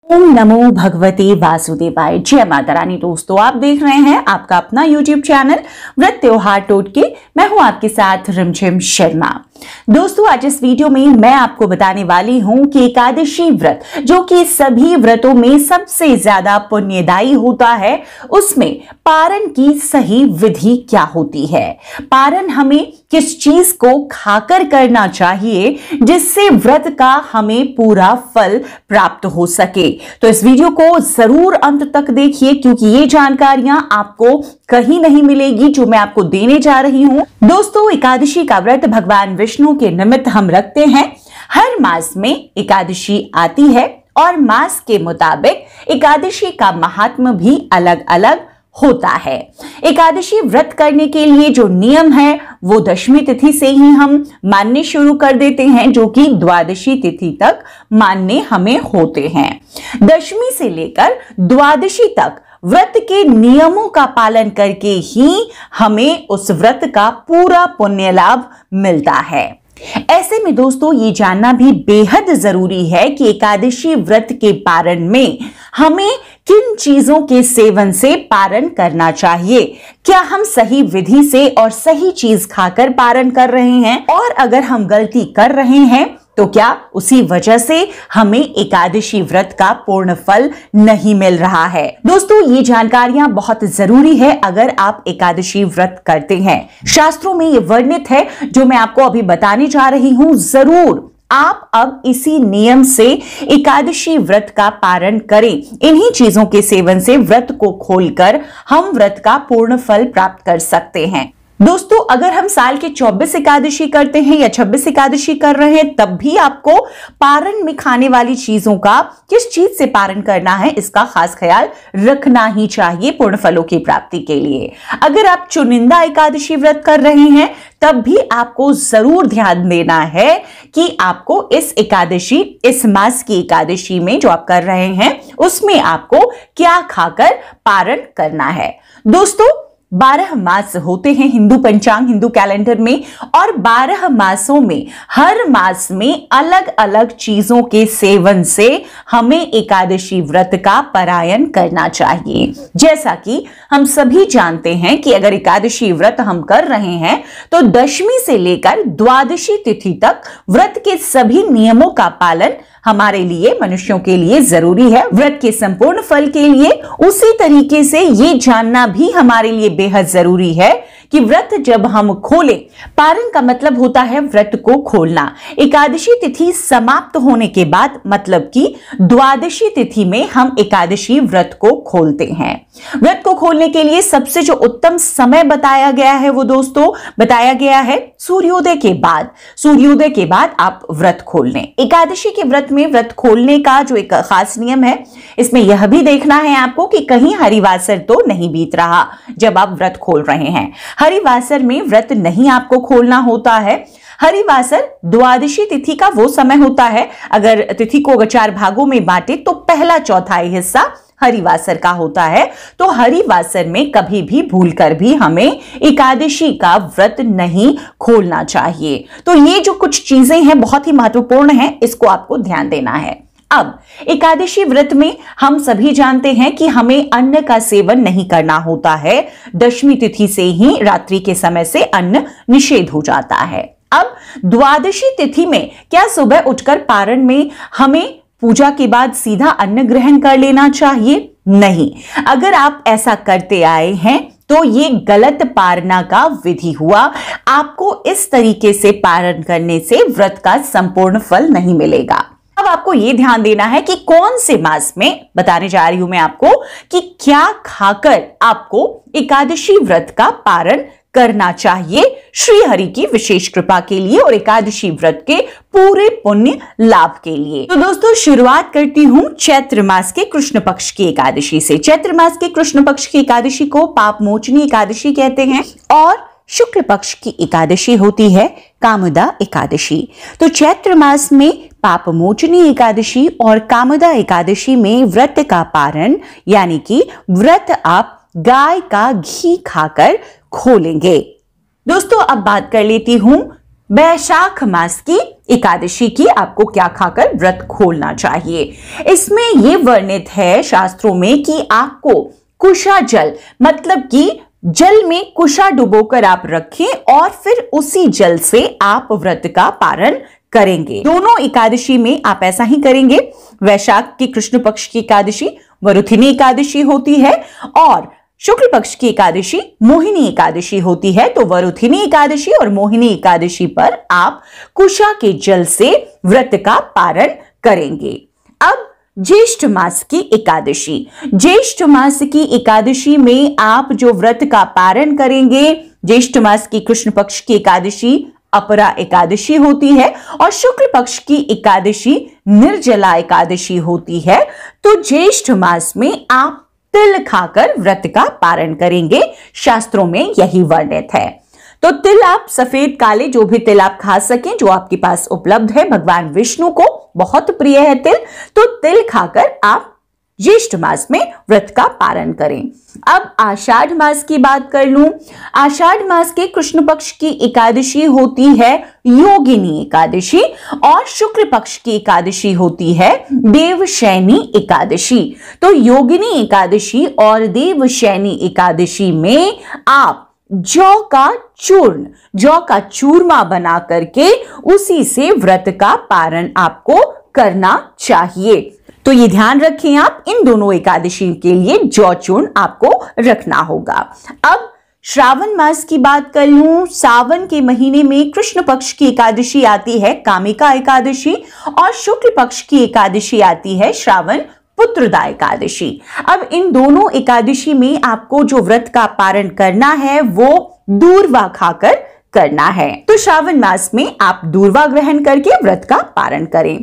ओम नमो भगवते वासुदेवाय। जय माता रानी। दोस्तों, आप देख रहे हैं आपका अपना YouTube चैनल व्रत त्योहार टोटके। मैं हूं आपके साथ रिमझिम शर्मा। दोस्तों, आज इस वीडियो में मैं आपको बताने वाली हूं कि एकादशी व्रत, जो कि सभी व्रतों में सबसे ज्यादा पुण्यदायी होता है, उसमें पारण की सही विधि क्या होती है। पारण हमें किस चीज को खाकर करना चाहिए जिससे व्रत का हमें पूरा फल प्राप्त हो सके। तो इस वीडियो को जरूर अंत तक देखिए, क्योंकि ये जानकारियां आपको कहीं नहीं मिलेगी जो मैं आपको देने जा रही हूं। दोस्तों, एकादशी का व्रत भगवान विष्णु के निमित्त हम रखते हैं। हर मास में एकादशी आती है और मास के मुताबिक एकादशी का महात्म्य भी अलग अलग होता है। एकादशी व्रत करने के लिए जो नियम है वो दशमी तिथि से ही हम मानने शुरू कर देते हैं, जो कि द्वादशी तिथि तक मानने हमें होते हैं। दशमी से लेकर द्वादशी तक व्रत के नियमों का पालन करके ही हमें उस व्रत का पूरा पुण्य लाभ मिलता है। ऐसे में दोस्तों, ये जानना भी बेहद जरूरी है कि एकादशी व्रत के पारण में हमें किन चीजों के सेवन से पारण करना चाहिए। क्या हम सही विधि से और सही चीज खाकर पारण कर रहे हैं, और अगर हम गलती कर रहे हैं तो क्या उसी वजह से हमें एकादशी व्रत का पूर्ण फल नहीं मिल रहा है। दोस्तों, ये जानकारियां बहुत जरूरी है अगर आप एकादशी व्रत करते हैं। शास्त्रों में ये वर्णित है, जो मैं आपको अभी बताने जा रही हूं। जरूर आप अब इसी नियम से एकादशी व्रत का पारण करें। इन्हीं चीजों के सेवन से व्रत को खोलकर हम व्रत का पूर्ण फल प्राप्त कर सकते हैं। दोस्तों, अगर हम साल के 24 एकादशी करते हैं या 26 एकादशी कर रहे हैं, तब भी आपको पारण में खाने वाली चीजों का, किस चीज से पारण करना है, इसका खास ख्याल रखना ही चाहिए पूर्ण फलों की प्राप्ति के लिए। अगर आप चुनिंदा एकादशी व्रत कर रहे हैं, तब भी आपको जरूर ध्यान देना है कि आपको इस मास की एकादशी में जो आप कर रहे हैं, उसमें आपको क्या खाकर पारण करना है। दोस्तों, 12 मास होते हैं हिंदू पंचांग, हिंदू कैलेंडर में, और 12 मासों में हर मास में अलग अलग चीजों के सेवन से हमें एकादशी व्रत का पारायण करना चाहिए। जैसा कि हम सभी जानते हैं कि अगर एकादशी व्रत हम कर रहे हैं तो दशमी से लेकर द्वादशी तिथि तक व्रत के सभी नियमों का पालन हमारे लिए, मनुष्यों के लिए जरूरी है। व्रत के संपूर्ण फल के लिए उसी तरीके से ये जानना भी हमारे लिए बेहद जरूरी है कि व्रत जब हम खोलें, पारण का मतलब होता है व्रत को खोलना। एकादशी तिथि समाप्त होने के बाद, मतलब कि द्वादशी तिथि में हम एकादशी व्रत को खोलते हैं। व्रत को खोलने के लिए सबसे जो उत्तम समय बताया गया है, वो दोस्तों बताया गया है सूर्योदय के बाद। सूर्योदय के बाद आप व्रत खोल लें। एकादशी के व्रत में व्रत खोलने का जो एक खास नियम है, इसमें यह भी देखना है आपको कि कहीं हरिवासर तो नहीं बीत रहा जब आप व्रत खोल रहे हैं। हरिवासर में व्रत नहीं आपको खोलना होता है। हरिवासर द्वादशी तिथि का वो समय होता है, अगर तिथि को 4 भागों में बांटे तो पहला चौथाई हिस्सा हरिवासर का होता है। तो हरिवासर में कभी भी भूलकर भी हमें एकादशी का व्रत नहीं खोलना चाहिए। तो ये जो कुछ चीजें हैं बहुत ही महत्वपूर्ण हैं, इसको आपको ध्यान देना है। अब एकादशी व्रत में हम सभी जानते हैं कि हमें अन्न का सेवन नहीं करना होता है। दशमी तिथि से ही रात्रि के समय से अन्न निषेध हो जाता है। अब द्वादशी तिथि में क्या सुबह उठकर पारण में हमें पूजा के बाद सीधा अन्न ग्रहण कर लेना चाहिए? नहीं। अगर आप ऐसा करते आए हैं तो ये गलत पारणा का विधि हुआ। आपको इस तरीके से पारण करने से व्रत का संपूर्ण फल नहीं मिलेगा। अब आपको यह ध्यान देना है कि कौन से मास में, बताने जा रही हूं मैं आपको कि क्या खाकर आपको एकादशी व्रत का पारण करना चाहिए, श्री हरि की विशेष कृपा के लिए और एकादशी व्रत के पूरे पुण्य लाभ के लिए। तो दोस्तों, शुरुआत करती हूं चैत्र मास के कृष्ण पक्ष की एकादशी से। चैत्र मास के कृष्ण पक्ष की एकादशी को पाप मोचनी एकादशी कहते हैं, और शुक्ल पक्ष की एकादशी होती है कामदा एकादशी। तो चैत्र मास में पाप मोचनी एकादशी और कामदा एकादशी में व्रत का पारण, यानी कि व्रत आप गाय का घी खाकर खोलेंगे। दोस्तों, अब बात कर लेती हूं वैशाख मास की एकादशी की आपको क्या खाकर व्रत खोलना चाहिए। इसमें यह वर्णित है शास्त्रों में कि आपको कुशा जल, मतलब कि जल में कुशा डुबोकर आप रखें और फिर उसी जल से आप व्रत का पारण करेंगे। दोनों एकादशी में आप ऐसा ही करेंगे। वैशाख की कृष्ण पक्ष की एकादशी वरुथिनी एकादशी होती है और शुक्ल पक्ष की एकादशी मोहिनी एकादशी होती है। तो वरुथिनी एकादशी और मोहिनी एकादशी पर आप कुशा के जल से व्रत का पारण करेंगे। अब ज्येष्ठ मास की एकादशी, ज्येष्ठ मास की एकादशी में आप जो व्रत का पारण करेंगे, ज्येष्ठ मास की कृष्ण पक्ष की एकादशी अपरा एकादशी होती है और शुक्ल पक्ष की एकादशी निर्जला एकादशी होती है। तो ज्येष्ठ मास में आप तिल खाकर व्रत का पारण करेंगे। शास्त्रों में यही वर्णित है। तो तिल आप सफेद काले जो भी तिल आप खा सकें, जो आपके पास उपलब्ध है। भगवान विष्णु को बहुत प्रिय है तिल, तो तिल खाकर आप ज्येष्ठ मास में व्रत का पारण करें। अब आषाढ़ मास की बात कर लूं। आषाढ़ मास के कृष्ण पक्ष की एकादशी होती है योगिनी एकादशी और शुक्ल पक्ष की एकादशी होती है देवशयनी एकादशी। तो योगिनी एकादशी और देवशयनी एकादशी में आप जौ का चूर्ण, जौ का चूरमा बना करके उसी से व्रत का पारण आपको करना चाहिए। तो ये ध्यान रखें, आप इन दोनों एकादशी के लिए जौ चूर्ण आपको रखना होगा। अब श्रावण मास की बात कर लूं। सावन के महीने में कृष्ण पक्ष की एकादशी आती है कामिका एकादशी और शुक्ल पक्ष की एकादशी आती है श्रावण पुत्रदा एकादशी। अब इन दोनों एकादशी में आपको जो व्रत का पारण करना है वो दूर्वा खाकर करना है। तो श्रावण मास में आप दूर्वा ग्रहण करके व्रत का पारण करें।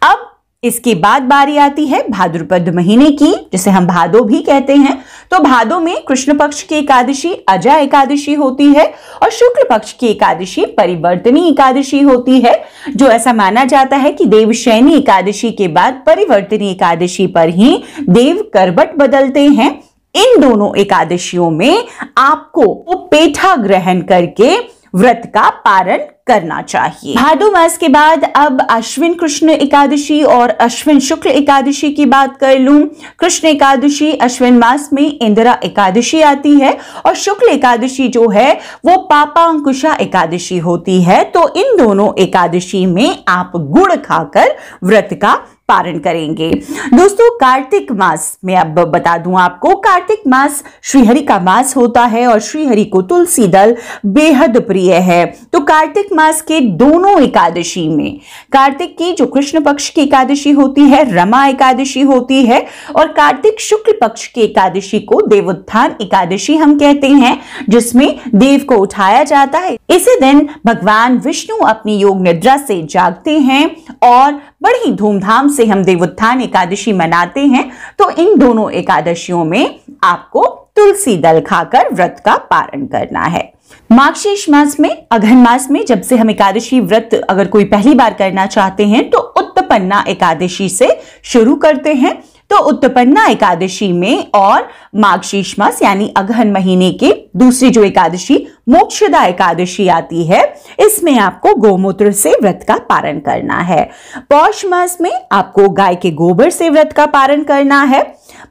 अब इसके बाद बारी आती है भाद्रपद महीने की, जिसे हम भादो भी कहते हैं। तो भादो में कृष्ण पक्ष की एकादशी अजा एकादशी होती है और शुक्ल पक्ष की एकादशी परिवर्तनी एकादशी होती है। जो ऐसा माना जाता है कि देवशयनी एकादशी के बाद परिवर्तनी एकादशी पर ही देव करवट बदलते हैं। इन दोनों एकादशियों में आपको पेठा ग्रहण करके व्रत का पारण करना चाहिए। भादो मास के बाद अब अश्विन कृष्ण एकादशी और अश्विन शुक्ल एकादशी की बात कर लूं। कृष्ण एकादशी अश्विन मास में इंदिरा एकादशी आती है और शुक्ल एकादशी जो है वो पापांकुशा एकादशी होती है। तो इन दोनों एकादशी में आप गुड़ खाकर व्रत का पारण करेंगे। दोस्तों, कार्तिक मास में अब बता दूं आपको, कार्तिक मास श्रीहरि का मास होता है और श्रीहरि को तुलसी दल बेहद प्रिय है। तो कार्तिक मास के दोनों एकादशी में, कार्तिक की जो कृष्ण पक्ष की एकादशी होती है रमा एकादशी होती है और कार्तिक शुक्ल पक्ष की एकादशी को देवोत्थान एकादशी हम कहते हैं, जिसमें देव को उठाया जाता है। इसी दिन भगवान विष्णु अपनी योग निद्रा से जागते हैं और बड़ी धूमधाम से हम देवोत्थान एकादशी मनाते हैं। तो इन दोनों एकादशियों में आपको तुलसी दल खाकर व्रत का पारण करना है। मार्गशीर्ष मास में, अघन मास में जब से हम एकादशी व्रत अगर कोई पहली बार करना चाहते हैं तो उत्पन्ना एकादशी से शुरू करते हैं। तो उत्पन्ना एकादशी में और मार्गशीर्ष मास यानी अघन महीने की दूसरी जो एकादशी मोक्षदा एकादशी आती है, इसमें आपको गोमूत्र से व्रत का पारण करना है। पौष मास में आपको गाय के गोबर से व्रत का पारण करना है।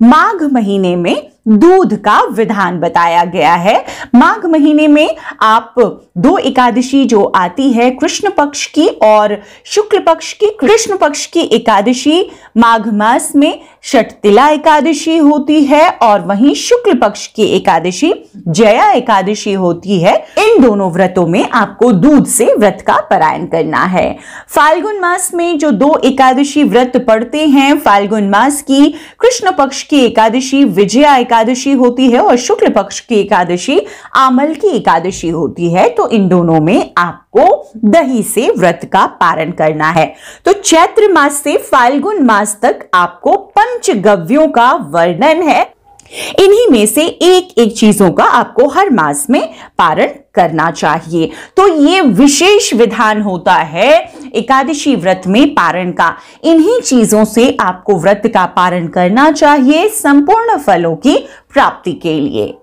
माघ महीने में दूध का विधान बताया गया है। माघ महीने में आप दो एकादशी जो आती है कृष्ण पक्ष की और शुक्ल पक्ष की, कृष्ण पक्ष की एकादशी माघ मास में षटतिला एकादशी होती है और वहीं शुक्ल पक्ष की एकादशी जया एकादशी होती है। इन दोनों व्रतों में आपको दूध से व्रत का पारायण करना है। फाल्गुन मास में जो दो एकादशी व्रत पड़ते हैं, फाल्गुन मास की कृष्ण पक्ष की एकादशी विजया एकादशी होती है और शुक्ल पक्ष की एकादशी आमल की एकादशी होती है। तो इन दोनों में आपको दही से व्रत का पारण करना है। तो चैत्र मास से फाल्गुन मास तक आपको पंचगव्यों का वर्णन है। इन्हीं में से एक एक चीजों का आपको हर मास में पारण करना चाहिए। तो ये विशेष विधान होता है एकादशी व्रत में पारण का। इन्हीं चीजों से आपको व्रत का पारण करना चाहिए संपूर्ण फलों की प्राप्ति के लिए।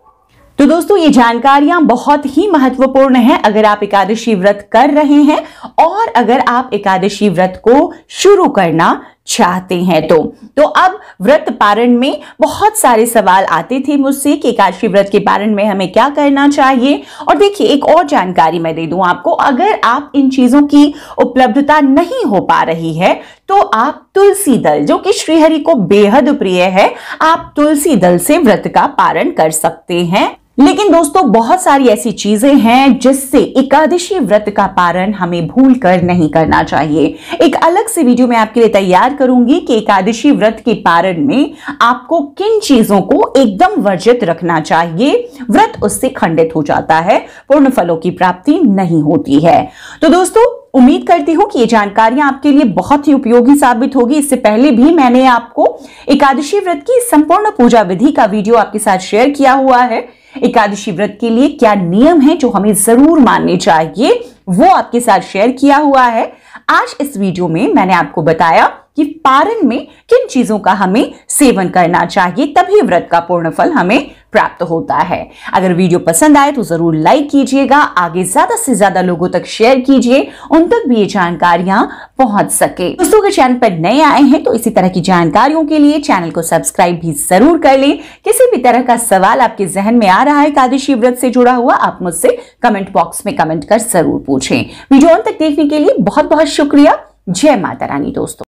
तो दोस्तों ये जानकारियां बहुत ही महत्वपूर्ण हैं अगर आप एकादशी व्रत कर रहे हैं और अगर आप एकादशी व्रत को शुरू करना चाहते हैं तो अब व्रत पारण में बहुत सारे सवाल आते थे मुझसे कि एकादशी व्रत के पारण में हमें क्या करना चाहिए। और देखिए एक और जानकारी मैं दे दूं आपको, अगर आप इन चीजों की उपलब्धता नहीं हो पा रही है तो आप तुलसी दल, जो कि श्रीहरि को बेहद प्रिय है, आप तुलसी दल से व्रत का पारण कर सकते हैं। लेकिन दोस्तों बहुत सारी ऐसी चीजें हैं जिससे एकादशी व्रत का पारण हमें भूल कर नहीं करना चाहिए। एक अलग से वीडियो मैं आपके लिए तैयार करूंगी कि एकादशी व्रत के पारण में आपको किन चीजों को एकदम वर्जित रखना चाहिए, व्रत उससे खंडित हो जाता है, पूर्ण फलों की प्राप्ति नहीं होती है। तो दोस्तों उम्मीद करती हूं कि ये जानकारियां आपके लिए बहुत ही उपयोगी साबित होगी। इससे पहले भी मैंने आपको एकादशी व्रत की संपूर्ण पूजा विधि का वीडियो आपके साथ शेयर किया हुआ है। एकादशी व्रत के लिए क्या नियम है जो हमें जरूर मानने चाहिए, वो आपके साथ शेयर किया हुआ है। आज इस वीडियो में मैंने आपको बताया कि पारण में किन चीजों का हमें सेवन करना चाहिए, तभी व्रत का पूर्ण फल हमें प्राप्त होता है। अगर वीडियो पसंद आए तो जरूर लाइक कीजिएगा, आगे ज्यादा से ज्यादा लोगों तक शेयर कीजिए, उन तक भी ये जानकारियां पहुंच सके। दोस्तों अगर चैनल पर नए आए हैं तो इसी तरह की जानकारियों के लिए चैनल को सब्सक्राइब भी जरूर कर लें। किसी भी तरह का सवाल आपके जहन में आ रहा है एकादशी व्रत से जुड़ा हुआ, आप मुझसे कमेंट बॉक्स में कमेंट कर जरूर पूछें। वीडियो अंत तक देखने के लिए बहुत बहुत शुक्रिया। जय माता रानी दोस्तों।